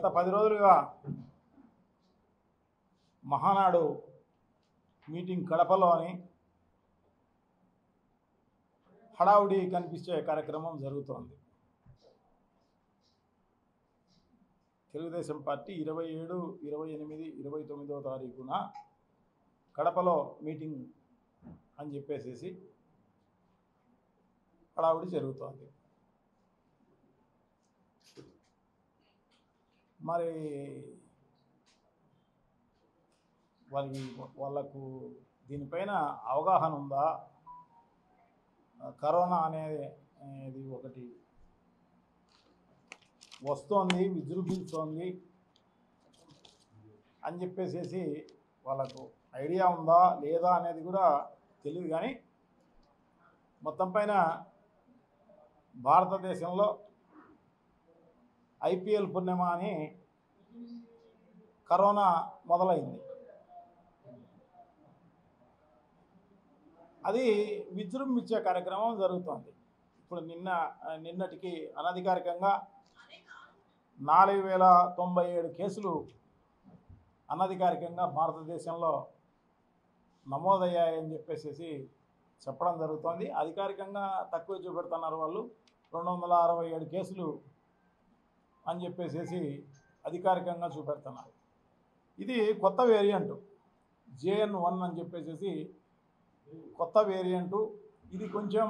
గత 10 రోజులుగా మహానాడు మీటింగ్ కడపలోని హడావుడి కనిపించే కార్యక్రమం జరుగుతోంది. తెలుగుదేశం పార్టీ 27, 28, 29వ తారీఖున కడపలో మీటింగ్ అని చెప్పేసి హడావుడి జరుగుతోంది. మరి వాళ్ళకు దీనిపైన అవగాహన ఉందా? కరోనా అనేది ఒకటి వస్తోంది, విజృంభిస్తోంది అని చెప్పేసి వాళ్ళకు ఐడియా ఉందా లేదా అనేది కూడా తెలియదు. కానీ మొత్తం పైన భారతదేశంలో IPL పుణ్యమా అని కరోనా మొదలైంది. అది విజృంభించే కార్యక్రమం జరుగుతోంది. ఇప్పుడు నిన్నటికి అనధికారికంగా 4097 కేసులు అనధికారికంగా భారతదేశంలో నమోదయ్యాయని చెప్పేసి చెప్పడం జరుగుతోంది. అధికారికంగా తక్కువ చూపెడుతున్నారు వాళ్ళు. 267 కేసులు అని చెప్పేసి అధికారికంగా చూపెడుతున్నారు. ఇది కొత్త వేరియంటు JN1 అని చెప్పేసి కొత్త వేరియంటు. ఇది కొంచెం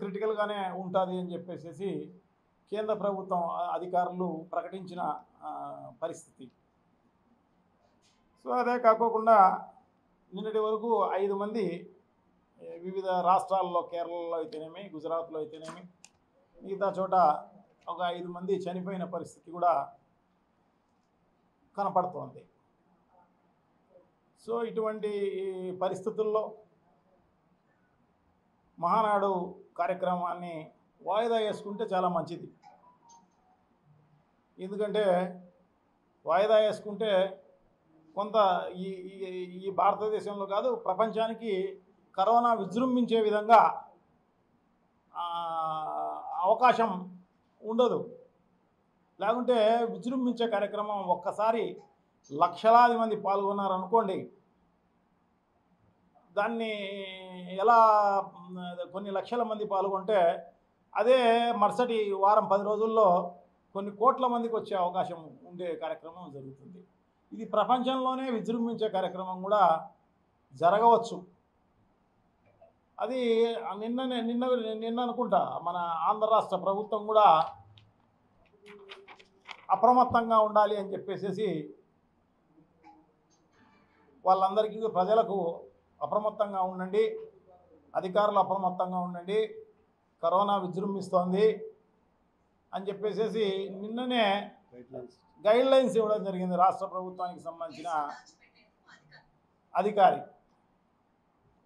క్రిటికల్గానే ఉంటుంది అని చెప్పేసి కేంద్ర ప్రభుత్వం అధికారులు ప్రకటించిన పరిస్థితి. సో అదే కాకోకుండా నిన్నటి వరకు 5 మంది వివిధ రాష్ట్రాల్లో, కేరళలో అయితేనేమి, గుజరాత్లో అయితేనేమి, మిగతా చోట ఒక 5 మంది చనిపోయిన పరిస్థితి కూడా కనపడుతోంది. సో ఇటువంటి పరిస్థితుల్లో మహానాడు కార్యక్రమాన్ని వాయిదా వేసుకుంటే చాలా మంచిది. ఎందుకంటే వాయిదా వేసుకుంటే కొంత ఈ భారతదేశంలో కాదు, ప్రపంచానికి కరోనా విజృంభించే విధంగా అవకాశం ఉండదు. లేకుంటే విజృంభించే కార్యక్రమం ఒక్కసారి లక్షలాది మంది పాల్గొన్నారనుకోండి, దాన్ని ఎలా కొన్ని లక్షల మంది పాల్గొంటే అదే మరుసటి వారం 10 రోజుల్లో కొన్ని కోట్ల మందికి వచ్చే అవకాశం ఉండే కార్యక్రమం జరుగుతుంది. ఇది ప్రపంచంలోనే విజృంభించే కార్యక్రమం కూడా జరగవచ్చు. అది నిన్న అనుకుంటా మన ఆంధ్ర రాష్ట్ర ప్రభుత్వం కూడా అప్రమత్తంగా ఉండాలి అని చెప్పేసి వాళ్ళందరికీ, ప్రజలకు అప్రమత్తంగా ఉండండి, అధికారులు అప్రమత్తంగా ఉండండి, కరోనా విజృంభిస్తోంది అని చెప్పేసి నిన్ననే గైడ్లైన్స్ ఇవ్వడం జరిగింది రాష్ట్ర ప్రభుత్వానికి సంబంధించిన అధికారి.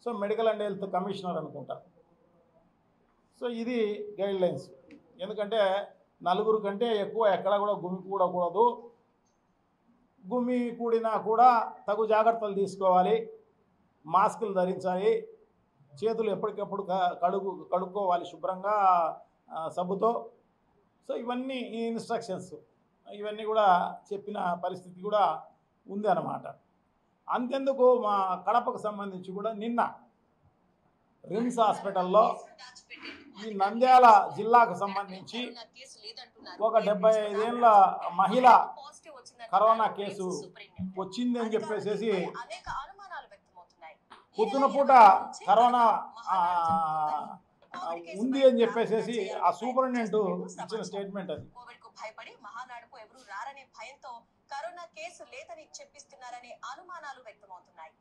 So medical and health commissioner అనుకుంటా. సో ఇది గైడ్లైన్స్. ఎందుకంటే 4 కంటే ఎక్కువ ఎక్కడ కూడా గుమికూడకూడదు. గుమి కూడినా కూడా తగు జాగ్రత్తలు తీసుకోవాలి, మాస్కులు ధరించాలి, చేతులు ఎప్పటికప్పుడు కడుక్కోవాలి శుభ్రంగా సబ్బుతో. సో ఇవన్నీ ఈ ఇన్స్ట్రక్షన్స్ ఇవన్నీ కూడా చెప్పిన పరిస్థితి కూడా ఉంది అన్నమాట. అంతెందుకు మా కడపకు సంబంధించి కూడా నిన్న రిమ్స్ హాస్పిటల్లో ఈ నంద్యాల జిల్లాకు సంబంధించి ఒక 75 ఏళ్ళ మహిళ కరోనా కేసు వచ్చింది అని చెప్పేసి పొద్దున పూట కరోనా ఉంది అని చెప్పేసి ఆ సూపరింటెండెంట్ ఇచ్చిన స్టేట్మెంట్. అది భయపడి మహానాడుకు ఎవరు రారనే భయంతో కరోనా కేసు లేదని చెప్పిస్తున్నారనే అనుమానాలు వ్యక్తమవుతున్నాయి.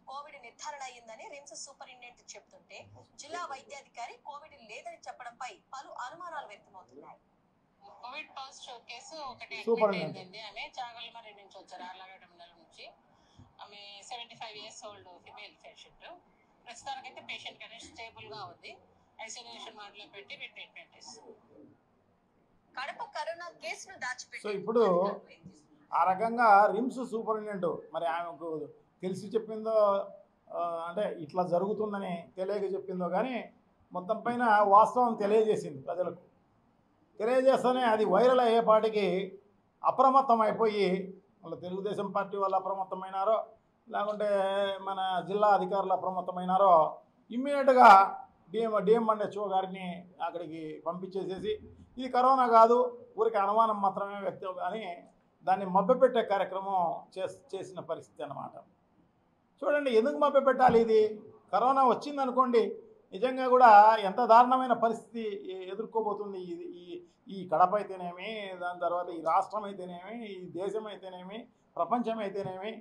కోవిడ్ నిర్ధారణ అయ్యిందని రిమ్స్ సూపరింటెండెంట్ చెబుతుంటే జిల్లా వైద్యాధికారి కోవిడ్ లేదని చెప్పడంపై పలు అనుమానాలు వ్యక్తమవుతున్నాయి. కోవిడ్ పాజిటివ్ కేసు ఒకటి అయింది. ఆమె చాగల్మరి నుంచి వచ్చారు, ఆర్లగడ్డ మండలం నుంచి. ఆమె 75 years ఓల్డ్ ఫిమేల్ పేషెంట్. ప్రస్తుతానికైతే పేషెంట్ అనేది స్టేబుల్ గా ఉంది. ఐసోలేషన్ వార్డులో పెట్టి ట్రీట్మెంట్ ఇస్తుంది. కడప కరోనా కేసును దాచిపెట్టి సో ఇప్పుడు ఆ రకంగా రిమ్స్ సూపరింటెండెంట్ మరి ఆమెకు తెలిసి చెప్పిందో అంటే ఇట్లా జరుగుతుందని తెలియక చెప్పిందో కానీ మొత్తం పైన వాస్తవం తెలియజేసింది ప్రజలకు. తెలియజేస్తేనే అది వైరల్ అయ్యేపాటికి అప్రమత్తం అయిపోయి మళ్ళీ తెలుగుదేశం పార్టీ వాళ్ళు అప్రమత్తమైనారో లేకుంటే మన జిల్లా అధికారులు అప్రమత్తమైనారో ఇమ్మీడియట్గా డిఎంఎన్హెచ్ఓ గారిని అక్కడికి పంపించేసేసి ఇది కరోనా కాదు, ఊరికి అనుమానం మాత్రమే వ్యక్తం అని దాన్ని మభ్యపెట్టే కార్యక్రమం చేసిన పరిస్థితి అన్నమాట. చూడండి, ఎందుకు మభ్యపెట్టాలి? ఇది కరోనా వచ్చిందనుకోండి, నిజంగా కూడా ఎంత దారుణమైన పరిస్థితి ఎదుర్కోబోతుంది ఈ కడప అయితేనేమి, దాని తర్వాత ఈ రాష్ట్రం అయితేనేమి, ఈ దేశం అయితేనేమి, ప్రపంచం అయితేనేమి.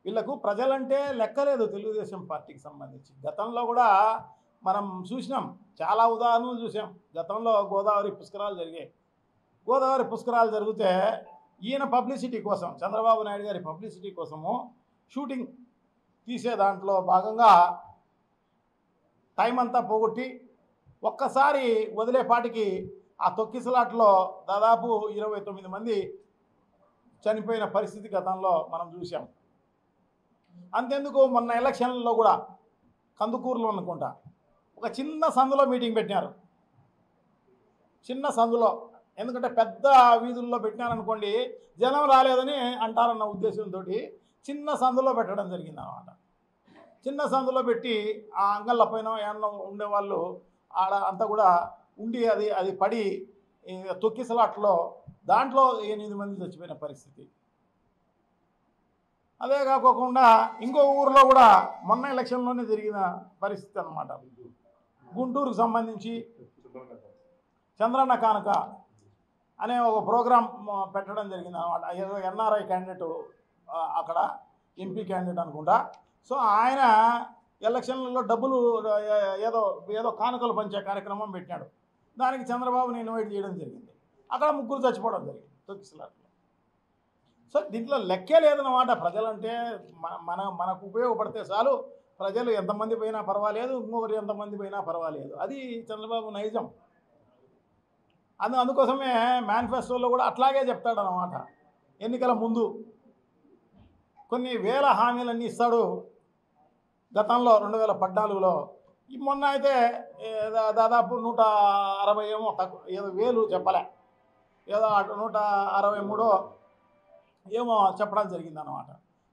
వీళ్ళకు ప్రజలంటే లెక్కలేదు తెలుగుదేశం పార్టీకి సంబంధించి. గతంలో కూడా మనం చూసినాం, చాలా ఉదాహరణలు చూసాం. గతంలో గోదావరి పుష్కరాలు జరిగాయి. గోదావరి పుష్కరాలు జరిగితే ఈయన పబ్లిసిటీ కోసం, చంద్రబాబు నాయుడు గారి పబ్లిసిటీ కోసము షూటింగ్ తీసే దాంట్లో భాగంగా టైం అంతా పోగొట్టి ఒక్కసారి వదిలేపాటికి ఆ తొక్కిసలాట్లో దాదాపు 29 మంది చనిపోయిన పరిస్థితి గతంలో మనం చూసాం. అంతెందుకు, మొన్న ఎలక్షన్లలో కూడా కందుకూరులో అనుకుంటా ఒక చిన్న సందులో మీటింగ్ పెట్టినారు. చిన్న సందులో, ఎందుకంటే పెద్ద వీధుల్లో పెట్టినారనుకోండి జనం రాలేదని అంటారన్న ఉద్దేశంతో చిన్న సందులో పెట్టడం జరిగింది అన్నమాట. చిన్న సందులో పెట్టి ఆ అంగళ్ళ పైన ఏమన్నా ఉండేవాళ్ళు ఆడ అంతా కూడా ఉండి అది పడి తొక్కిసలాట్లో దాంట్లో 8 మంది చచ్చిపోయిన పరిస్థితి. అదే కాకోకుండా ఇంకో ఊరిలో కూడా మొన్న ఎలక్షన్లోనే జరిగిన పరిస్థితి అన్నమాట. గుంటూరుకు సంబంధించి చంద్రన్న కానుక అనే ఒక ప్రోగ్రాం పెట్టడం జరిగింది అన్నమాట. ఏదో ఎన్ఆర్ఐ క్యాండిడేట్ అక్కడ ఎంపీ క్యాండిడేట్ అనుకుంటా. సో ఆయన ఎలక్షన్లలో డబ్బులు ఏదో కానుకలు పంచే కార్యక్రమం పెట్టాడు. దానికి చంద్రబాబుని ఇన్వైట్ చేయడం జరిగింది. అక్కడ 3 చచ్చిపోవడం జరిగింది తొక్కిసలాట్లో. సో దీంట్లో లెక్కే లేదన్నమాట. ప్రజలంటే మనకు ఉపయోగపడితే చాలు, ప్రజలు ఎంతమంది పోయినా పర్వాలేదు, ఇంకొకరు ఎంతమంది పోయినా పర్వాలేదు. అది చంద్రబాబు నైజం. అందుకోసమే మేనిఫెస్టోలో కూడా అట్లాగే చెప్తాడనమాట. ఎన్నికల ముందు కొన్ని వేల హామీలన్నీ ఇస్తాడు. గతంలో 2014లో మొన్న అయితే దాదాపు 160 ఏమో తక్కువ, ఏదో వేలు చెప్పలే, ఏదో 163 ఏమో చెప్పడం జరిగిందనమాట.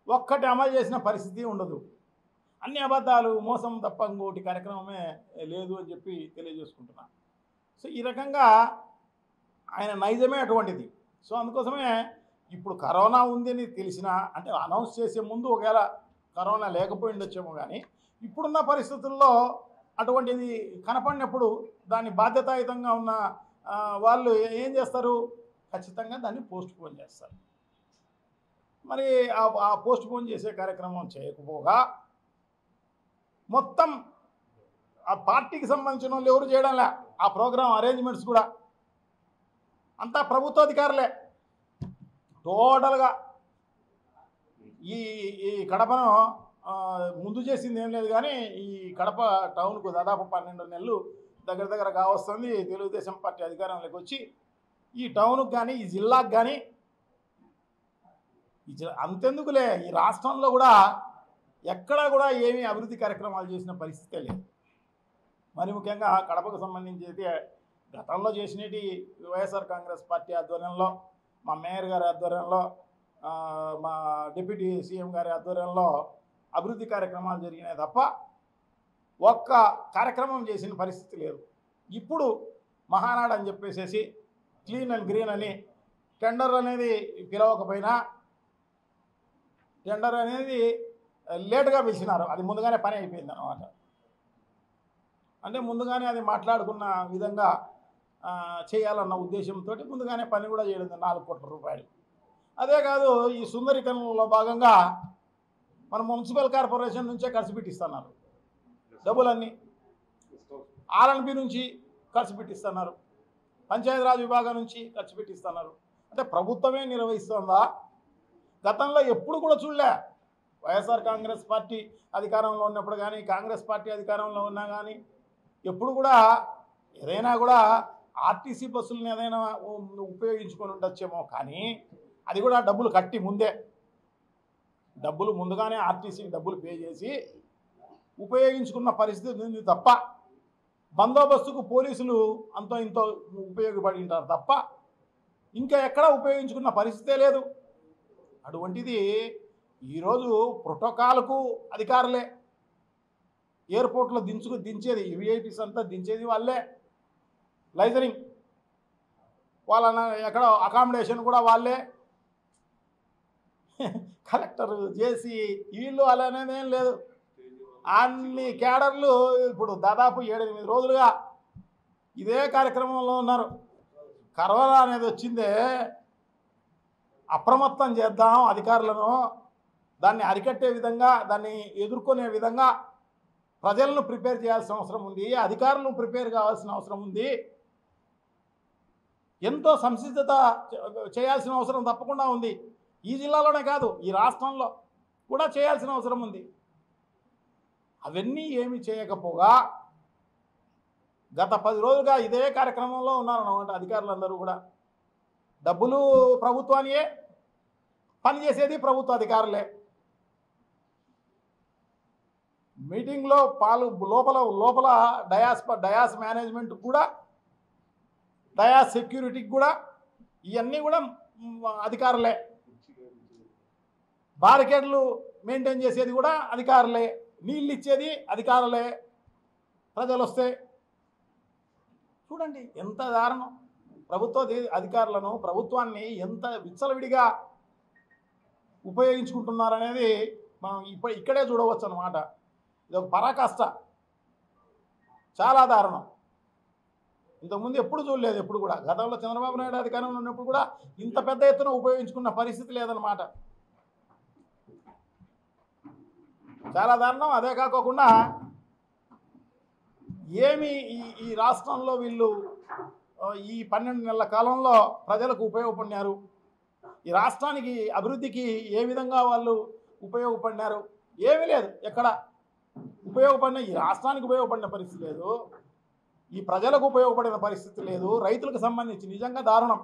ఒక్కటి అమలు చేసిన పరిస్థితి ఉండదు. అన్ని అబద్ధాలు, మోసం తప్ప ఇంకోటి కార్యక్రమమే లేదు అని చెప్పి తెలియజేసుకుంటున్నా. సో ఈ రకంగా ఆయన నైజమే అటువంటిది. సో అందుకోసమే ఇప్పుడు కరోనా ఉంది అని తెలిసినా, అంటే అనౌన్స్ చేసే ముందు ఒకవేళ కరోనా లేకపోయి ఉండొచ్చేమో, కానీ ఇప్పుడున్న పరిస్థితుల్లో అటువంటిది కనపడినప్పుడు దాన్ని బాధ్యతాయుతంగా ఉన్న వాళ్ళు ఏం చేస్తారు? ఖచ్చితంగా దాన్ని పోస్ట్ పోన్ చేస్తారు. మరి ఆ పోస్ట్ పోన్ చేసే కార్యక్రమం చేయకపోగా మొత్తం ఆ పార్టీకి సంబంధించిన వాళ్ళు ఎవరు చేయడంలే. ఆ ప్రోగ్రామ్ అరేంజ్మెంట్స్ కూడా అంతా ప్రభుత్వ అధికారులే. టోటల్గా ఈ కడపను ముందు చేసింది ఏం లేదు, కానీ ఈ కడప టౌన్కు దాదాపు 12 నెలలు దగ్గర కావస్తుంది తెలుగుదేశం పార్టీ అధికారంలోకి వచ్చి. ఈ టౌన్కి కానీ ఈ జిల్లాకు కానీ అంతెందుకులే, ఈ రాష్ట్రంలో కూడా ఎక్కడా కూడా ఏమీ అభివృద్ధి కార్యక్రమాలు చేసిన పరిస్థితే లేదు. మరి ముఖ్యంగా కడపకు సంబంధించి అయితే గతంలో చేసినవి వైఎస్ఆర్ కాంగ్రెస్ పార్టీ ఆధ్వర్యంలో, మా మేయర్ గారి ఆధ్వర్యంలో, మా డిప్యూటీ సీఎం గారి ఆధ్వర్యంలో అభివృద్ధి కార్యక్రమాలు జరిగినాయి తప్ప ఒక్క కార్యక్రమం చేసిన పరిస్థితి లేదు. ఇప్పుడు మహానాడు అని చెప్పేసేసి క్లీన్ అండ్ గ్రీన్ అని టెండర్ అనేది పిలవకపోయినా, టెండర్ అనేది లేటుగా పిలిచినారు. అది ముందుగానే పని అయిపోయింది అన్నమాట. అంటే ముందుగానే అది మాట్లాడుకున్న విధంగా చేయాలన్న ఉద్దేశంతో ముందుగానే పని కూడా చేయడం 4 కోట్ల రూపాయలు. అదే కాదు, ఈ సుందరీకరణలో భాగంగా మన మున్సిపల్ కార్పొరేషన్ నుంచే ఖర్చు పెట్టిస్తున్నారు. డబ్బులన్నీ ఆర్ఎన్బి నుంచి ఖర్చు పెట్టిస్తున్నారు, పంచాయతీరాజ్ విభాగం నుంచి ఖర్చు పెట్టిస్తున్నారు. అంటే ప్రభుత్వమే నిర్వహిస్తుందా? గతంలో ఎప్పుడు కూడా చూడలే. వైఎస్ఆర్ కాంగ్రెస్ పార్టీ అధికారంలో ఉన్నప్పుడు కానీ, కాంగ్రెస్ పార్టీ అధికారంలో ఉన్నా కానీ ఎప్పుడు కూడా ఏదైనా కూడా ఆర్టీసీ బస్సులను ఏదైనా ఉపయోగించుకొని ఉండొచ్చేమో, కానీ అది కూడా డబ్బులు కట్టి ముందే, డబ్బులు ముందుగానే ఆర్టీసీకి డబ్బులు పే చేసి ఉపయోగించుకున్న పరిస్థితి ఉంది తప్ప బందోబస్తుకు పోలీసులు అంతో ఇంతో ఉపయోగపడి ఉంటారు తప్ప ఇంకా ఎక్కడా ఉపయోగించుకున్న పరిస్థితే లేదు. అటువంటిది ఈరోజు ప్రోటోకాల్కు అధికారులే, ఎయిర్పోర్ట్లో దించేది విఐపీస్ అంతా దించేది వాళ్ళే, లైజనింగ్ వాళ్ళ ఎక్కడ అకామిడేషన్ కూడా వాళ్ళే, కలెక్టర్ చేసి వీళ్ళు అలానేదేం లేదు. అన్ని క్యాడర్లు ఇప్పుడు దాదాపు 7-8 రోజులుగా ఇదే కార్యక్రమంలో ఉన్నారు. కరోనా అనేది వచ్చిందే, అప్రమత్తం చేద్దాం అధికారులను, దాన్ని అరికట్టే విధంగా, దాన్ని ఎదుర్కొనే విధంగా ప్రజలను ప్రిపేర్ చేయాల్సిన అవసరం ఉంది, అధికారులను ప్రిపేర్ కావాల్సిన అవసరం ఉంది, ఎంతో సంసిద్ధత చేయాల్సిన అవసరం తప్పకుండా ఉంది. ఈ జిల్లాలోనే కాదు, ఈ రాష్ట్రంలో కూడా చేయాల్సిన అవసరం ఉంది. అవన్నీ ఏమి చేయకపోగా గత 10 రోజులుగా ఇదే కార్యక్రమంలో ఉన్నారన్నమాట అధికారులందరూ కూడా. డబ్బులు ప్రభుత్వానియే, పనిచేసేది ప్రభుత్వ అధికారులే. మీటింగ్లో లోపల డయాస్ మేనేజ్మెంట్ కూడా, డయాస్ సెక్యూరిటీకి కూడా ఇవన్నీ కూడా అధికారులే. బారికేడ్లు మెయింటైన్ చేసేది కూడా అధికారులే, నీళ్ళు ఇచ్చేది అధికారులే. ప్రజలు వస్తే చూడండి ఎంత దారుణం. ప్రభుత్వ అధికారులను, ప్రభుత్వాన్ని ఎంత విచ్చలవిడిగా ఉపయోగించుకుంటున్నారనేది మనం ఇక్కడే చూడవచ్చు అన్నమాట. ఇది ఒక పరాకాష్ట, చాలా దారుణం. ఇంతకుముందు ఎప్పుడు చూడలేదు. ఎప్పుడు కూడా గతంలో చంద్రబాబు నాయుడు అధికారంలో ఉన్నప్పుడు కూడా ఇంత పెద్ద ఎత్తున ఉపయోగించుకున్న పరిస్థితి లేదన్నమాట. చాలా దారుణం. అదే కాకోకుండా ఏమి ఈ రాష్ట్రంలో వీళ్ళు ఈ 12 నెలల కాలంలో ప్రజలకు ఉపయోగపడినారు, ఈ రాష్ట్రానికి అభివృద్ధికి ఏ విధంగా వాళ్ళు ఉపయోగపడినారు? ఏమీ లేదు. ఎక్కడ ఉపయోగపడిన, ఈ రాష్ట్రానికి ఉపయోగపడిన పరిస్థితి లేదు, ఈ ప్రజలకు ఉపయోగపడిన పరిస్థితి లేదు. రైతులకు సంబంధించి నిజంగా దారుణం.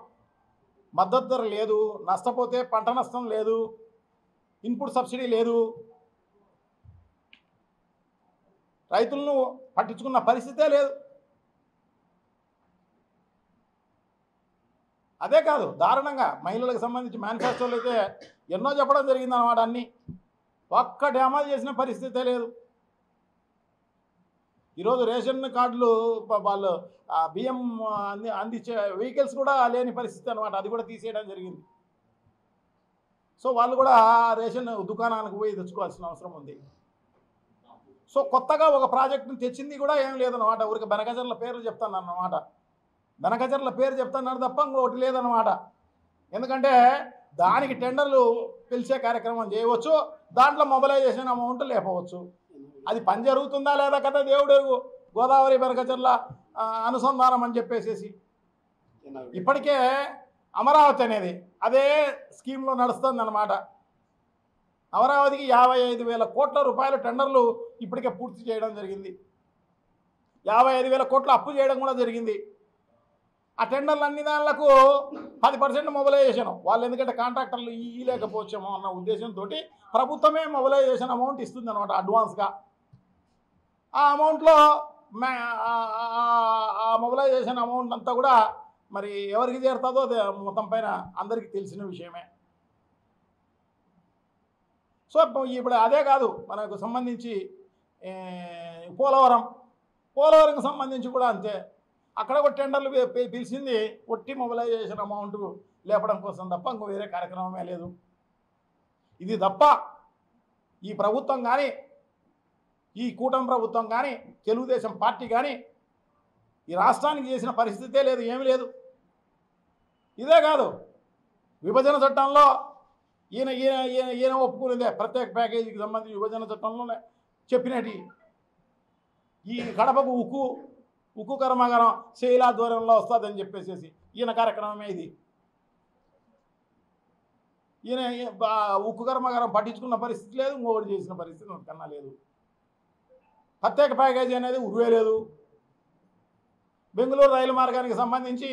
మద్దతు ధర లేదు, నష్టపోతే పంట నష్టం లేదు, ఇన్పుట్ సబ్సిడీ లేదు, రైతులను పట్టించుకున్న పరిస్థితే లేదు. అదే కాదు, దారుణంగా మహిళలకు సంబంధించి మేనిఫెస్టోలు అయితే ఎన్నో చెప్పడం జరిగిందన్నమాట. అన్నీ ఒక్కటి అమలు చేసిన పరిస్థితే లేదు. ఈరోజు రేషన్ కార్డులు వాళ్ళు బియ్యం అందించే వెహికల్స్ కూడా లేని పరిస్థితి అనమాట. అది కూడా తీసేయడం జరిగింది. సో వాళ్ళు కూడా రేషన్ దుకాణానికి పోయి తెచ్చుకోవాల్సిన అవసరం ఉంది. సో కొత్తగా ఒక ప్రాజెక్టుని తెచ్చింది కూడా ఏం లేదన్నమాట. ఊరికి బెనకచర్ల పేర్లు చెప్తాను అన్నమాట. బెనకచర్ల పేరు చెప్తున్నారు తప్ప ఇంకొకటి లేదన్నమాట. ఎందుకంటే దానికి టెండర్లు పిలిచే కార్యక్రమం చేయవచ్చు, దాంట్లో మొబిలైజేషన్ అమౌంట్ లేపవచ్చు. అది పని జరుగుతుందా లేదా కదా దేవుడు గోదావరి బెనకచర్ల అనుసంధానం అని చెప్పేసి ఇప్పటికే అమరావతి అనేది అదే స్కీమ్లో నడుస్తుంది అన్నమాట. అమరావతికి 55,000 కోట్ల రూపాయల టెండర్లు ఇప్పటికే పూర్తి చేయడం జరిగింది. 55,000 కోట్ల అప్పు చేయడం కూడా జరిగింది. ఆ టెండర్లు అన్ని దానిలకు 10% మొబిలైజేషన్. వాళ్ళు ఎందుకంటే కాంట్రాక్టర్లు ఇవ్వలేకపోవచ్చేమో అన్న ఉద్దేశంతో ప్రభుత్వమే మొబిలైజేషన్ అమౌంట్ ఇస్తుంది అనమాట అడ్వాన్స్గా. ఆ అమౌంట్లో ఆ మొబిలైజేషన్ అమౌంట్ అంతా కూడా మరి ఎవరికి చేరుతుందో మొత్తం పైన అందరికీ తెలిసిన విషయమే. సో ఇప్పుడు అదే కాదు, మనకు సంబంధించి పోలవరంకి సంబంధించి కూడా అంతే. అక్కడ కూడా టెండర్లు పిలిచింది ఒట్టి మొబిలైజేషన్ అమౌంట్ లేపడం కోసం తప్ప ఇంకో వేరే కార్యక్రమమే లేదు. ఇది తప్ప ఈ ప్రభుత్వం కానీ, ఈ కూటమి ప్రభుత్వం కానీ, తెలుగుదేశం పార్టీ కానీ ఈ రాష్ట్రానికి చేసిన పరిస్థితే లేదు, ఏమీ లేదు. ఇదే కాదు, విభజన చట్టంలో ఈయన ఒప్పుకునేదే ప్రత్యేక ప్యాకేజీకి సంబంధించి విభజన చట్టంలోనే చెప్పినట్టు ఈ కడపకు ఉక్కు కర్మాగారం శైలా ఆధ్వర్యంలో వస్తుందని చెప్పేసి ఈయన కార్యక్రమమే ఇది. ఈయన ఉక్కు కర్మాగారం పట్టించుకున్న పరిస్థితి లేదు, ఇంకొకటి చేసిన పరిస్థితి కన్నా లేదు. ప్రత్యేక ప్యాకేజీ అనేది ఉరువే లేదు. బెంగళూరు రైలు మార్గానికి సంబంధించి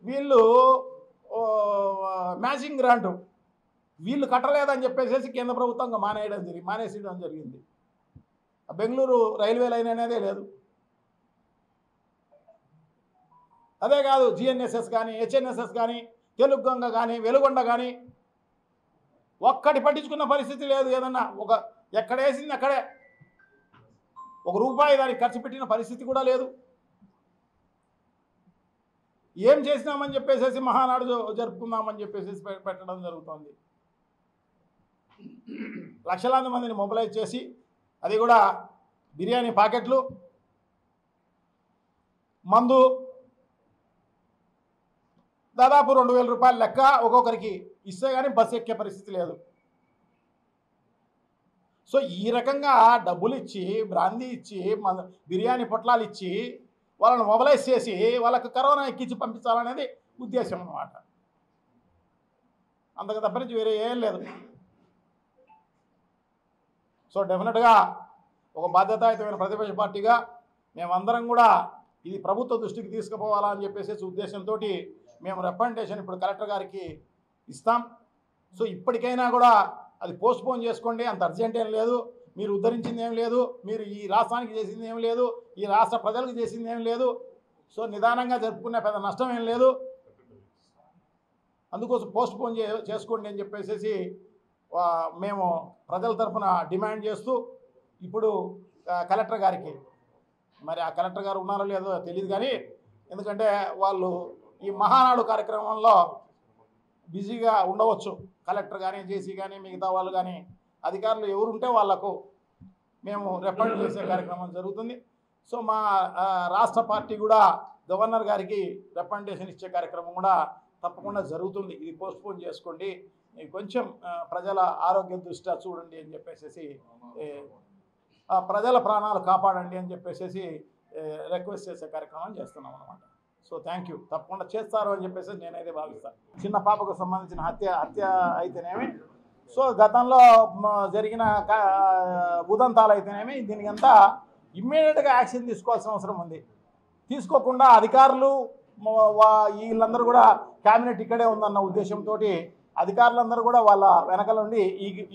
వీళ్ళు మ్యాచింగ్ గ్రాంటు వీళ్ళు కట్టలేదని చెప్పేసి కేంద్ర ప్రభుత్వం మానేసేయడం జరిగింది. బెంగళూరు రైల్వే లైన్ అనేదే లేదు. అదే కాదు జిఎన్ఎస్ఎస్ కానీ, హెచ్ఎన్ఎస్ఎస్ కానీ, తెలుగు గంగ కానీ, వెలుగొండ కానీ ఒక్కటి పట్టించుకున్న పరిస్థితి లేదు. ఏదన్నా ఒక ఎక్కడేసింది అక్కడే, ₹1 దానికి ఖర్చు పెట్టిన పరిస్థితి కూడా లేదు. ఏం చేసినామని చెప్పేసి మహానాడు జరుపుకుందామని చెప్పేసి పెట్టడం జరుగుతుంది. లక్షలాది మందిని మొబిలైజ్ చేసి, అది కూడా బిర్యానీ ప్యాకెట్లు, మందు దాదాపు ₹2000 లెక్క ఒక్కొక్కరికి ఇస్తే కానీ బస్సు ఎక్కే పరిస్థితి లేదు. సో ఈ రకంగా డబ్బులు ఇచ్చి, బ్రాందీ ఇచ్చి, బిర్యానీ పొట్లాలు ఇచ్చి వాళ్ళని మొబిలైజ్ చేసి వాళ్ళకు కరోనా ఎక్కించి పంపించాలనేది ఉద్దేశం అన్నమాట. అంతకు తప్పనించి వేరే ఏం లేదు. సో డెఫినెట్గా ఒక బాధ్యతాయుతమైన ప్రతిపక్ష పార్టీగా మేమందరం కూడా ఇది ప్రభుత్వ దృష్టికి తీసుకుపోవాలా అని చెప్పేసి ఉద్దేశంతో మేము రిప్రజెంటేషన్ ఇప్పుడు కలెక్టర్ గారికి ఇస్తాం. సో ఇప్పటికైనా కూడా అది పోస్ట్పోన్ చేసుకోండి, అంత అర్జెంట్ ఏం లేదు. మీరు ఉద్ధరించింది ఏం లేదు, మీరు ఈ రాష్ట్రానికి చేసింది ఏం లేదు, ఈ రాష్ట్ర ప్రజలకు చేసింది ఏం లేదు. సో నిదానంగా జరుపుకునే పెద్ద నష్టం ఏం లేదు. అందుకోసం పోస్ట్పోన్ చేసుకోండి అని చెప్పేసి మేము ప్రజల తరఫున డిమాండ్ చేస్తూ ఇప్పుడు కలెక్టర్ గారికి, మరి ఆ కలెక్టర్ గారు ఉన్నారో లేదో తెలియదు కానీ, ఎందుకంటే వాళ్ళు ఈ మహానాడు కార్యక్రమంలో బిజీగా ఉండవచ్చు. కలెక్టర్ కానీ, జేసీ కానీ, మిగతా వాళ్ళు కానీ, అధికారులు ఎవరుంటే వాళ్లకు మేము రిప్రజెంట్ చేసే కార్యక్రమం జరుగుతుంది. సో మా రాష్ట్ర పార్టీ కూడా గవర్నర్ గారికి రిప్రజెంటేషన్ ఇచ్చే కార్యక్రమం కూడా తప్పకుండా జరుగుతుంది. ఇది పోస్ట్పోన్ చేసుకోండి, కొంచెం ప్రజల ఆరోగ్య దృష్ట్యా చూడండి అని చెప్పేసి, ప్రజల ప్రాణాలు కాపాడండి అని చెప్పేసి రిక్వెస్ట్ చేసే కార్యక్రమం చేస్తున్నాం అన్నమాట. So thank you. తప్పకుండా చేస్తారు అని చెప్పేసి నేనైతే భావిస్తాను. చిన్న పాపకు సంబంధించిన హత్య అయితేనేమి, సో గతంలో జరిగిన ఉదంతాలు అయితేనేమి, దీనికంతా ఇమ్మీడియట్గా యాక్షన్ తీసుకోవాల్సిన అవసరం ఉంది. తీసుకోకుండా అధికారులు వీళ్ళందరూ కూడా క్యాబినెట్ ఇక్కడే ఉందన్న ఉద్దేశంతో అధికారులందరూ కూడా వాళ్ళ వెనక నుండి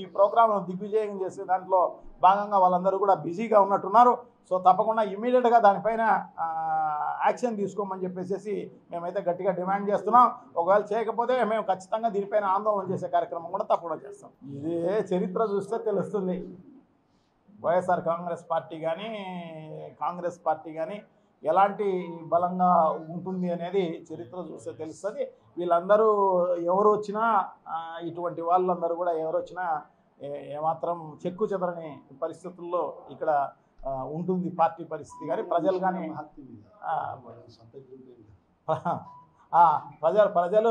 ఈ ప్రోగ్రామ్ను దిగ్విజయం చేసే దాంట్లో భాగంగా వాళ్ళందరూ కూడా బిజీగా ఉన్నట్టున్నారు. సో తప్పకుండా ఇమ్మీడియట్గా దానిపైన యాక్షన్ తీసుకోమని చెప్పేసి మేమైతే గట్టిగా డిమాండ్ చేస్తున్నాం. ఒకవేళ చేయకపోతే మేము ఖచ్చితంగా దీనిపైన ఆందోళన చేసే కార్యక్రమం కూడా తప్పకుండా చేస్తాం. ఇదే చరిత్ర చూస్తే తెలుస్తుంది. వైఎస్ఆర్ కాంగ్రెస్ పార్టీ కానీ ఎలాంటి బలంగా ఉంటుంది అనేది చరిత్ర చూస్తే తెలుస్తుంది. వీళ్ళందరూ ఎవరు వచ్చినా, ఇటువంటి వాళ్ళందరూ కూడా ఎవరు వచ్చినా ఏమాత్రం చెక్కు చెదరని పరిస్థితుల్లో ఇక్కడ ఉంటుంది పార్టీ పరిస్థితి. కానీ ప్రజలు కానీ ప్రజలు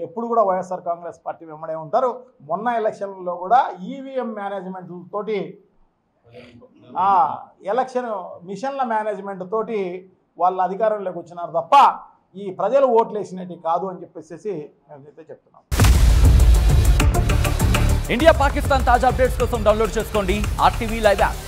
ఎప్పుడు కూడా వైఎస్ఆర్ కాంగ్రెస్ పార్టీ వెంబడే ఉంటారు. మొన్న ఎలక్షన్లో కూడా ఈవీఎం మేనేజ్మెంట్ తోటి, ఎలక్షన్ మిషన్ల మేనేజ్మెంట్ తోటి వాళ్ళ అధికారంలోకి వచ్చినారు తప్ప ఈ ప్రజలు ఓట్లు వేసినట్టు కాదు అని చెప్పేసి మేమైతే చెప్తున్నాం. ఇండియా పాకిస్తాన్ తాజా అప్డేట్స్ కోసం డౌన్లోడ్ చేసుకోండి RTV లైవ్ యాప్.